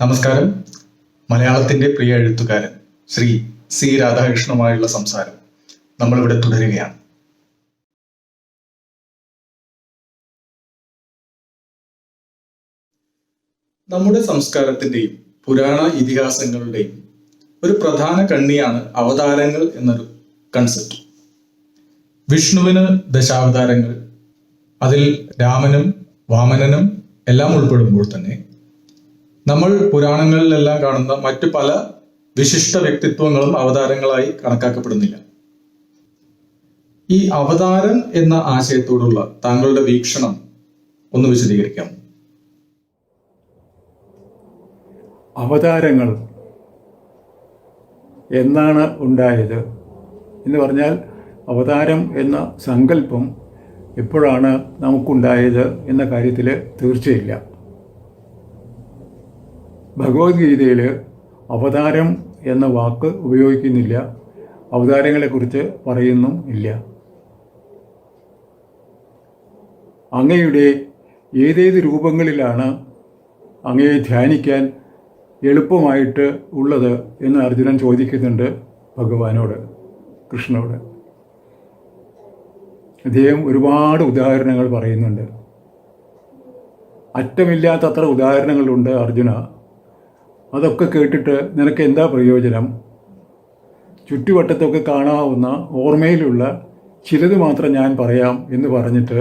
നമസ്കാരം. മലയാളത്തിന്റെ പ്രിയ എഴുത്തുകാരൻ ശ്രീ സി രാധാകൃഷ്ണനുമായുള്ള സംസാരം നമ്മളിവിടെ തുടരുകയാണ്. നമ്മുടെ സംസ്കാരത്തിന്റെയും പുരാണ ഇതിഹാസങ്ങളുടെയും ഒരു പ്രധാന കണ്ണിയാണ് അവതാരങ്ങൾ എന്നൊരു കൺസെപ്റ്റ്. വിഷ്ണുവിന് ദശാവതാരങ്ങൾ, അതിൽ രാമനും വാമനനും എല്ലാം ഉൾപ്പെടുമ്പോൾ തന്നെ നമ്മൾ പുരാണങ്ങളിലെല്ലാം കാണുന്ന മറ്റു പല വിശിഷ്ട വ്യക്തിത്വങ്ങളും അവതാരങ്ങളായി കണക്കാക്കപ്പെടുന്നില്ല. ഈ അവതാരം എന്ന ആശയത്തോടുള്ള താങ്കളുടെ വീക്ഷണം ഒന്ന് വിശദീകരിക്കാം. അവതാരങ്ങൾ എന്നാണ് ഉണ്ടായത് എന്ന് പറഞ്ഞാൽ, അവതാരം എന്ന സങ്കല്പം എപ്പോഴാണ് നമുക്കുണ്ടായത് എന്ന കാര്യത്തിൽ തീർച്ചയില്ല. ഭഗവത്ഗീതയിൽ അവതാരം എന്ന വാക്ക് ഉപയോഗിക്കുന്നില്ല, അവതാരങ്ങളെക്കുറിച്ച് പറയുന്നും ഇല്ല. അങ്ങയുടെ ഏതേത് രൂപങ്ങളിലാണ് അങ്ങയെ ധ്യാനിക്കാൻ എളുപ്പമായിട്ട് ഉള്ളത് എന്ന് അർജുനൻ ചോദിക്കുന്നുണ്ട് ഭഗവാനോട്, കൃഷ്ണനോട്. അദ്ദേഹം ഒരുപാട് ഉദാഹരണങ്ങൾ പറയുന്നുണ്ട്. അറ്റമില്ലാത്തത്ര ഉദാഹരണങ്ങളുണ്ട് അർജുന. അതൊക്കെ കേട്ടിട്ട് നിനക്ക് എന്താ പ്രയോജനം? ചുറ്റുവട്ടത്തൊക്കെ കാണാവുന്ന ഓർമ്മയിലുള്ള ചിലത് മാത്രം ഞാൻ പറയാം എന്ന് പറഞ്ഞിട്ട്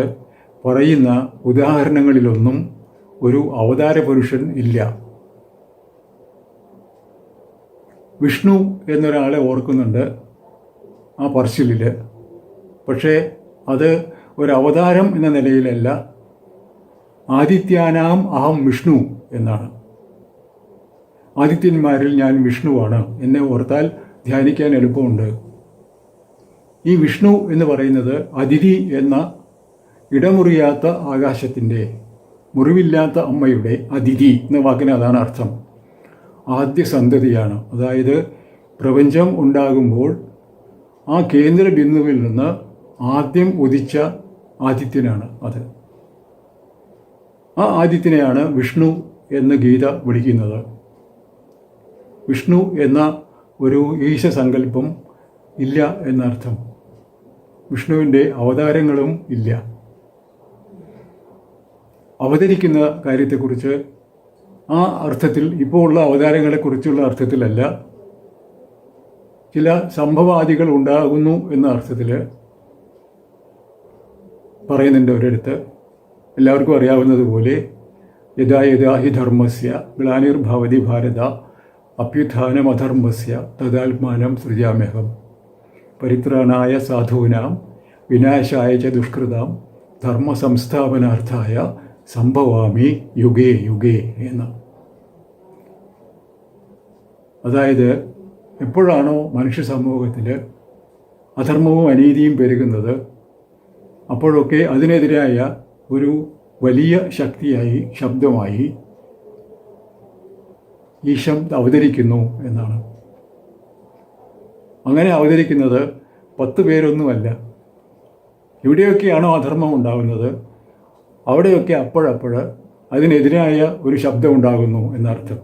പറയുന്ന ഉദാഹരണങ്ങളിലൊന്നും ഒരു അവതാര പുരുഷൻ ഇല്ല. വിഷ്ണു എന്നൊരാളെ ഓർക്കുന്നുണ്ട് ആ പറച്ചിലിൽ. പക്ഷേ അത് ഒരു അവതാരം എന്ന നിലയിലല്ല, ആദിത്യാനാം അഹം വിഷ്ണു എന്നാണ്. ആദിത്യന്മാരിൽ ഞാൻ വിഷ്ണുവാണ്, എന്നെ ഓർത്താൽ ധ്യാനിക്കാൻ എളുപ്പമുണ്ട്. ഈ വിഷ്ണു എന്ന് പറയുന്നത് അതിഥി എന്ന ഇടമുറിയാത്ത ആകാശത്തിൻ്റെ, മുറിവില്ലാത്ത അമ്മയുടെ, അതിഥി എന്ന വാക്കിന് അതാണ് അർത്ഥം. ആദ്യ സന്തതിയാണ്. അതായത് പ്രപഞ്ചം ഉണ്ടാകുമ്പോൾ ആ കേന്ദ്ര ബിന്ദുവിൽ നിന്ന് ആദ്യം ഉദിച്ച ആദിത്യനാണ് അത്. ആ ആദിത്യനെയാണ് വിഷ്ണു എന്ന് ഗീത വിളിക്കുന്നത്. വിഷ്ണു എന്ന ഒരു ഈശസങ്കല്പം ഇല്ല എന്നർത്ഥം. വിഷ്ണുവിൻ്റെ അവതാരങ്ങളും ഇല്ല. അവതരിക്കുന്ന കാര്യത്തെക്കുറിച്ച് ആ അർത്ഥത്തിൽ, ഇപ്പോൾ ഉള്ള അവതാരങ്ങളെക്കുറിച്ചുള്ള അർത്ഥത്തിലല്ല, ചില സംഭവാദികൾ ഉണ്ടാകുന്നു എന്ന അർത്ഥത്തിൽ പറയുന്നുണ്ട് ഒരിടത്ത്. എല്ലാവർക്കും അറിയാവുന്നതുപോലെ യഥാ യഥാ ഹി ധർമ്മസ്യ ഗ്ലാനിർഭവതി ഭാരത അഭ്യുത്ഥാനമധർമ്മസ്യ തദാത്മാനം സൃജാമ്യഹം പരിത്രാണായ സാധൂനാം വിനാശായ ച ദുഷ്കൃതാം ധർമ്മ സംസ്ഥാപനാർത്ഥായ സംഭവാമി യുഗേ യുഗേ എന്ന്. അതായത് എപ്പോഴാണോ മനുഷ്യ സമൂഹത്തിൽ അധർമ്മവും അനീതിയും പെരുകുന്നത്, അപ്പോഴൊക്കെ അതിനെതിരായ ഒരു വലിയ ശക്തിയായി, ശബ്ദമായി ഈശം അവതരിക്കുന്നു എന്നാണ്. അങ്ങനെ അവതരിക്കുന്നത് 10 പേരൊന്നുമല്ല. എവിടെയൊക്കെയാണോ അധർമ്മം ഉണ്ടാകുന്നത് അവിടെയൊക്കെ അപ്പോഴപ്പോൾ അതിനെതിരായ ഒരു ശബ്ദം ഉണ്ടാകുന്നു എന്നർത്ഥം.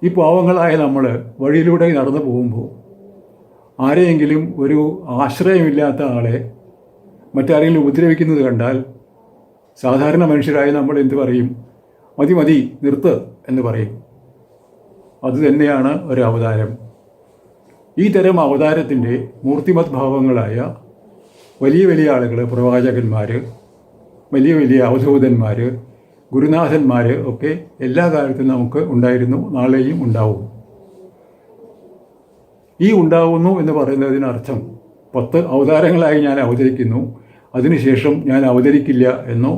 ഈ പാവങ്ങളായ നമ്മൾ വഴിയിലൂടെ നടന്നു പോകുമ്പോൾ ആരെയെങ്കിലും, ഒരു ആശ്രയമില്ലാത്ത ആളെ മറ്റാരെങ്കിലും ഉപദ്രവിക്കുന്നത് കണ്ടാൽ സാധാരണ മനുഷ്യരായ നമ്മൾ എന്ത് പറയും? മതി മതി, നിർത്ത് എന്ന് പറയും. അതുതന്നെയാണ് ഒരു അവതാരം. ഈ തരം അവതാരത്തിൻ്റെ മൂർത്തിമത് ഭാവങ്ങളായ വലിയ വലിയ ആളുകൾ, പ്രവാചകന്മാർ, വലിയ വലിയ അവധൂതന്മാർ, ഗുരുനാഥന്മാർ ഒക്കെ എല്ലാ കാലത്തും നമുക്ക് ഉണ്ടായിരുന്നു, നാളെയും ഉണ്ടാവും. ഈ ഉണ്ടാവുന്നു എന്ന് പറയുന്നതിനർത്ഥം 10 അവതാരങ്ങളായി ഞാൻ അവതരിക്കുന്നു, അതിനുശേഷം ഞാൻ അവതരിക്കില്ല എന്നോ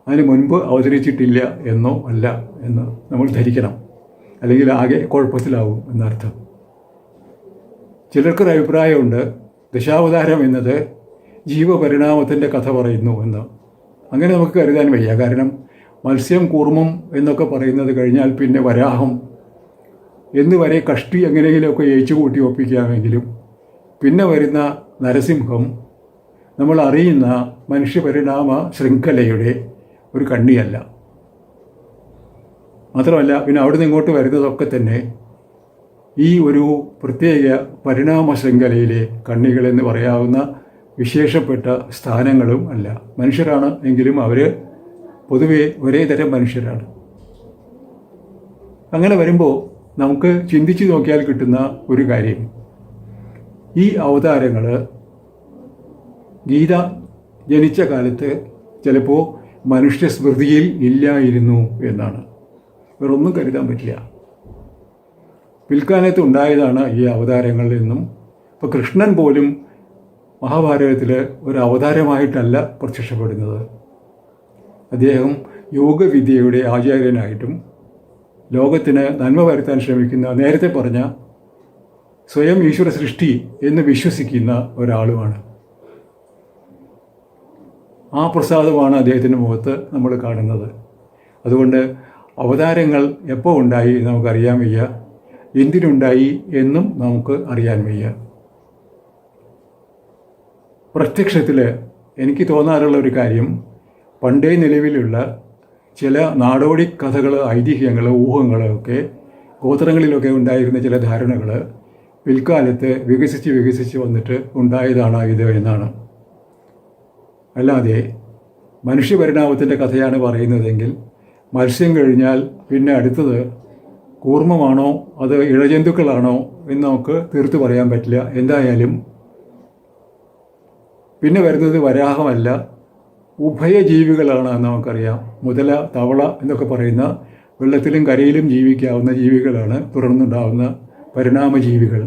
അതിന് മുൻപ് അവതരിച്ചിട്ടില്ല എന്നോ അല്ല എന്ന് നമ്മൾ ധരിക്കണം. അല്ലെങ്കിൽ ആകെ കുഴപ്പത്തിലാവും എന്നർത്ഥം. ചിലർക്കൊരു അഭിപ്രായമുണ്ട്, ദശാവതാരം എന്നത് ജീവപരിണാമത്തിൻ്റെ കഥ പറയുന്നു എന്ന്. അങ്ങനെ നമുക്ക് കരുതാൻ വയ്യ. കാരണം മത്സ്യം, കൂർമ്മം എന്നൊക്കെ പറയുന്നത് കഴിഞ്ഞാൽ പിന്നെ വരാഹം എന്നുവരെ കഷ്ടി എങ്ങനെയെങ്കിലുമൊക്കെ ഏച്ചുകൂട്ടി ഒപ്പിക്കാമെങ്കിലും പിന്നെ വരുന്ന നരസിംഹം നമ്മൾ അറിയുന്ന മനുഷ്യപരിണാമ ശൃംഖലയുടെ ഒരു കണ്ണിയല്ല. മാത്രമല്ല പിന്നെ അവിടുന്ന് ഇങ്ങോട്ട് വരുന്നതൊക്കെ തന്നെ ഈ ഒരു പ്രത്യേക പരിണാമ ശൃംഖലയിലെ കണ്ണികളെന്ന് പറയാവുന്ന വിശേഷപ്പെട്ട സ്ഥാനങ്ങളും അല്ല. മനുഷ്യരാണ് എങ്കിലും അവർ പൊതുവെ ഒരേ തരം മനുഷ്യരാണ്. അങ്ങനെ വരുമ്പോൾ നമുക്ക് ചിന്തിച്ചു നോക്കിയാൽ കിട്ടുന്ന ഒരു കാര്യം, ഈ അവതാരങ്ങൾ ഗീത ജനിച്ച കാലത്ത് ചിലപ്പോൾ മനുഷ്യ സ്മൃതിയിൽ ഇല്ലായിരുന്നു എന്നാണ്. വേറൊന്നും കരുതാൻ പറ്റില്ല. പിൽക്കാലത്ത് ഉണ്ടായതാണ് ഈ അവതാരങ്ങളിൽ നിന്നും. ഇപ്പോൾ കൃഷ്ണൻ പോലും മഹാഭാരതത്തിൽ ഒരു അവതാരമായിട്ടല്ല പ്രത്യക്ഷപ്പെടുന്നത്. അദ്ദേഹം യോഗവിദ്യയുടെ ആചാര്യനായിട്ടും ലോകത്തിന് നന്മ വരുത്താൻ ശ്രമിക്കുന്ന, നേരത്തെ പറഞ്ഞ സ്വയം ഈശ്വര സൃഷ്ടി എന്ന് വിശ്വസിക്കുന്ന ഒരാളുമാണ്. ആ പ്രസാദമാണ് അദ്ദേഹത്തിൻ്റെ മുഖത്ത് നമ്മൾ കാണുന്നത്. അതുകൊണ്ട് അവതാരങ്ങൾ എപ്പോൾ ഉണ്ടായി നമുക്കറിയാൻ വയ്യ, എന്തിനുണ്ടായി എന്നും നമുക്ക് അറിയാൻ വയ്യ. പ്രത്യക്ഷത്തിൽ എനിക്ക് തോന്നാറുള്ള ഒരു കാര്യം, പണ്ടേ നിലവിലുള്ള ചില നാടോടി കഥകൾ, ഐതിഹ്യങ്ങൾ, ഊഹങ്ങളൊക്കെ, ഗോത്രങ്ങളിലൊക്കെ ഉണ്ടായിരുന്ന ചില ധാരണകൾ പിൽക്കാലത്ത് വികസിച്ച് വന്നിട്ട് ഉണ്ടായതാണ് ഇത് എന്നാണ്. അല്ലാതെ മനുഷ്യപരിണാമത്തിൻ്റെ കഥയാണ് പറയുന്നതെങ്കിൽ മത്സ്യം കഴിഞ്ഞാൽ പിന്നെ അടുത്തത് കൂർമ്മമാണോ അത് ഇഴജന്തുക്കളാണോ എന്ന് നമുക്ക് തീർത്ത് പറയാൻ പറ്റില്ല. എന്തായാലും പിന്നെ വരുന്നത് വരാഹമല്ല, ഉഭയജീവികളാണ് എന്ന് നമുക്കറിയാം. മുതല, തവള എന്നൊക്കെ പറയുന്ന വെള്ളത്തിലും കരയിലും ജീവിക്കാവുന്ന ജീവികളാണ് തുടർന്നുണ്ടാവുന്ന പരിണാമജീവികൾ.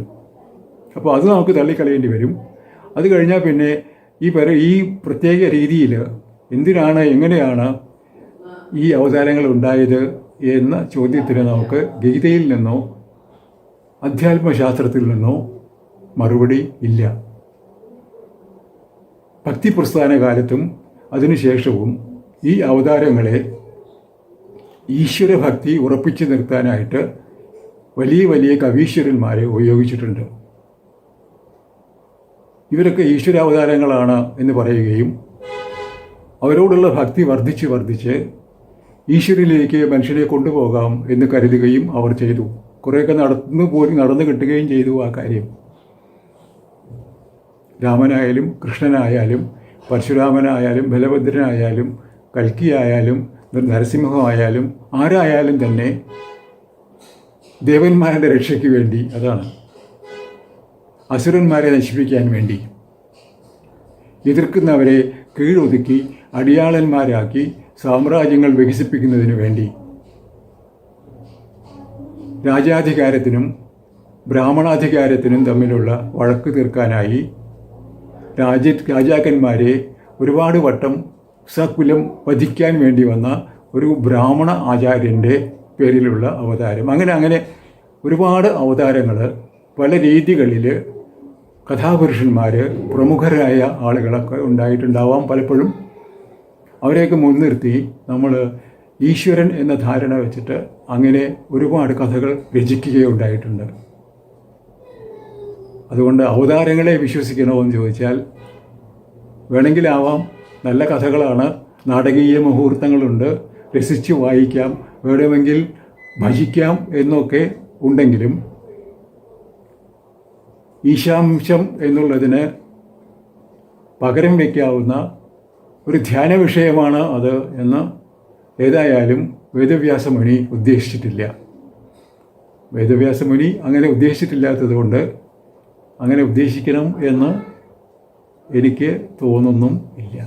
അപ്പോൾ അത് നമുക്ക് തള്ളിക്കളയേണ്ടി വരും. അത് കഴിഞ്ഞാൽ പിന്നെ ഈ പ്രത്യേക രീതിയിൽ എന്തിനാണ്, എങ്ങനെയാണ് ഈ അവതാരങ്ങൾ ഉണ്ടായത് എന്ന ചോദ്യത്തിന് നമുക്ക് ഗീതയിൽ നിന്നോ അധ്യാത്മശാസ്ത്രത്തിൽ നിന്നോ മറുപടി ഇല്ല. ഭക്തിപ്രസ്ഥാന കാലത്തും അതിനുശേഷവും ഈ അവതാരങ്ങളെ ഈശ്വരഭക്തി ഉറപ്പിച്ചു നിർത്താനായിട്ട് വലിയ വലിയ കവീശ്വരന്മാരെ ഉപയോഗിച്ചിട്ടുണ്ട്. ഇവരൊക്കെ ഈശ്വരാവതാരങ്ങളാണ് എന്ന് പറയുകയും അവരോടുള്ള ഭക്തി വർദ്ധിച്ച് ഈശ്വരനിലേക്ക് മനുഷ്യനെ കൊണ്ടുപോകാം എന്ന് കരുതുകയും അവർ ചെയ്തു. കുറേയൊക്കെ നടന്നു കിട്ടുകയും ചെയ്തു ആ കാര്യം. രാമനായാലും കൃഷ്ണനായാലും പരശുരാമനായാലും ബലഭദ്രനായാലും കൽക്കിയായാലും നരസിംഹമായാലും ആരായാലും തന്നെ ദേവന്മാരുടെ രക്ഷയ്ക്ക് വേണ്ടി, അതാണ് അസുരന്മാരെ നശിപ്പിക്കാൻ വേണ്ടി, എതിർക്കുന്നവരെ കീഴൊതുക്കി അടിയാളന്മാരാക്കി സാമ്രാജ്യങ്ങൾ വികസിപ്പിക്കുന്നതിന് വേണ്ടി, രാജാധികാരത്തിനും ബ്രാഹ്മണാധികാരത്തിനും തമ്മിലുള്ള വഴക്ക് തീർക്കാനായി രാജാക്കന്മാരെ ഒരുപാട് വട്ടം സകുലം വധിക്കാൻ വേണ്ടി വന്ന ഒരു ബ്രാഹ്മണ ആചാര്യൻ്റെ പേരിലുള്ള അവതാരം. അങ്ങനെ ഒരുപാട് അവതാരങ്ങൾ പല രീതികളിൽ കഥാപുരുഷന്മാർ, പ്രമുഖരായ ആളുകളൊക്കെ ഉണ്ടായിട്ടുണ്ടാവാം. പലപ്പോഴും അവരെയൊക്കെ മുൻനിർത്തി നമ്മൾ ഈശ്വരൻ എന്ന ധാരണ വെച്ചിട്ട് അങ്ങനെ ഒരുപാട് കഥകൾ രചിക്കുകയുണ്ടായിട്ടുണ്ട്. അതുകൊണ്ട് അവതാരങ്ങളെ വിശ്വസിക്കണമെന്ന് ചോദിച്ചാൽ വേണമെങ്കിലാവാം. നല്ല കഥകളാണ്, നാടകീയ മുഹൂർത്തങ്ങളുണ്ട്, രസിച്ച് വായിക്കാം, വേണമെങ്കിൽ ഭജിക്കാം എന്നൊക്കെ ഉണ്ടെങ്കിലും ഈശാംശം എന്നുള്ളതിന് പകരം വയ്ക്കാവുന്ന ഒരു ധ്യാന വിഷയമാണ് അത് എന്ന് ഏതായാലും വേദവ്യാസമുനി ഉദ്ദേശിച്ചിട്ടില്ല. വേദവ്യാസമുനി അങ്ങനെ ഉദ്ദേശിച്ചിട്ടില്ലാത്തത് കൊണ്ട് അങ്ങനെ ഉദ്ദേശിക്കണം എന്ന് എനിക്ക് തോന്നുന്നും ഇല്ല.